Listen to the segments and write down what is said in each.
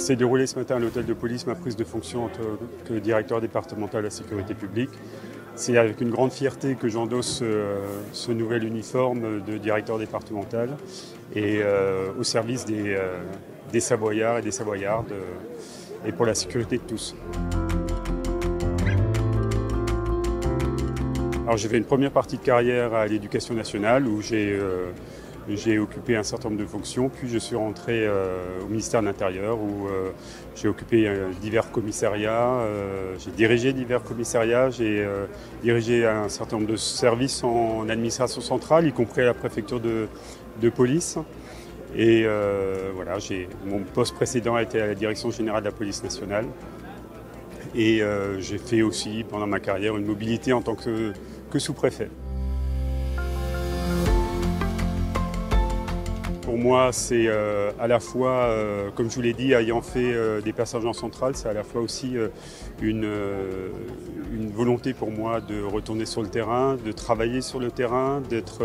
s'est déroulé ce matin à l'hôtel de police ma prise de fonction en tant que directeur départemental de la sécurité publique. C'est avec une grande fierté que j'endosse ce nouvel uniforme de directeur départemental et au service des Savoyards et des Savoyardes et pour la sécurité de tous. Alors j'ai fait une première partie de carrière à l'Éducation nationale où j'ai occupé un certain nombre de fonctions, puis je suis rentré au ministère de l'Intérieur où j'ai occupé divers commissariats, j'ai dirigé divers commissariats, j'ai dirigé un certain nombre de services en administration centrale, y compris à la préfecture de police. Et voilà, mon poste précédent a été à la direction générale de la police nationale. Et j'ai fait aussi pendant ma carrière une mobilité en tant que sous-préfet. Pour moi, c'est à la fois, comme je vous l'ai dit, ayant fait des passages en centrale, c'est à la fois aussi une volonté pour moi de retourner sur le terrain, de travailler sur le terrain, d'être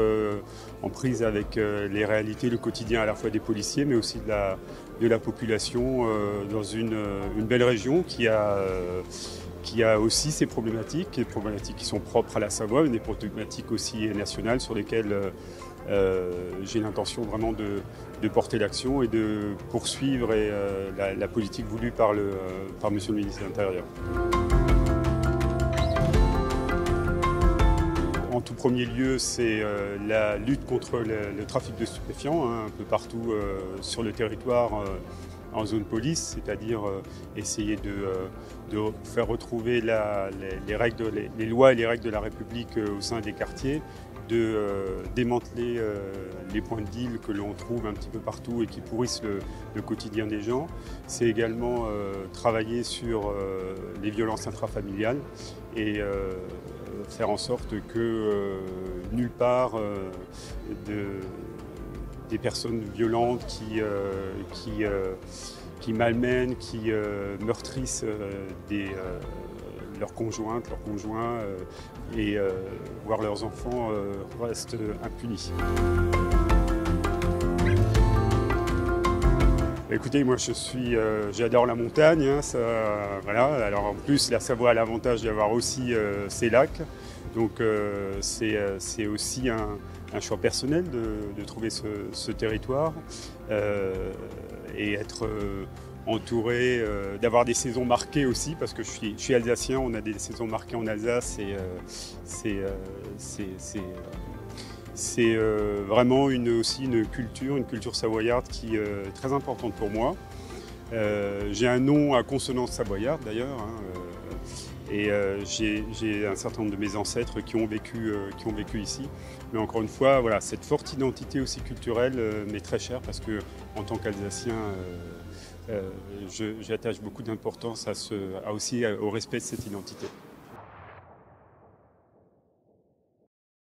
en prise avec les réalités, le quotidien à la fois des policiers, mais aussi de la population dans une belle région qui a aussi ses problématiques, des problématiques qui sont propres à la Savoie, mais des problématiques aussi nationales sur lesquelles j'ai l'intention vraiment de porter l'action et de poursuivre la politique voulue par Monsieur le ministre de l'Intérieur. En tout premier lieu, c'est la lutte contre le trafic de stupéfiants, un peu partout sur le territoire en zone police, c'est-à-dire essayer de faire retrouver les lois et les règles de la République au sein des quartiers, de démanteler les points de deal que l'on trouve un petit peu partout et qui pourrissent le quotidien des gens. C'est également travailler sur les violences intrafamiliales et faire en sorte que nulle part des personnes violentes qui malmènent, qui meurtrissent leurs conjointes, leurs conjoints et voir leurs enfants restent impunis. Écoutez, moi j'adore la montagne, hein, voilà. Alors en plus la Savoie a l'avantage d'avoir aussi ses lacs, donc c'est aussi un choix personnel de trouver ce territoire et être entouré, d'avoir des saisons marquées aussi, parce que je suis alsacien, on a des saisons marquées en Alsace et c'est vraiment aussi une culture savoyarde qui est très importante pour moi. J'ai un nom à consonance savoyarde d'ailleurs, hein, et j'ai un certain nombre de mes ancêtres qui ont vécu ici. Mais encore une fois, voilà, cette forte identité aussi culturelle m'est très chère parce que en tant qu'Alsacien, j'attache beaucoup d'importance aussi au respect de cette identité.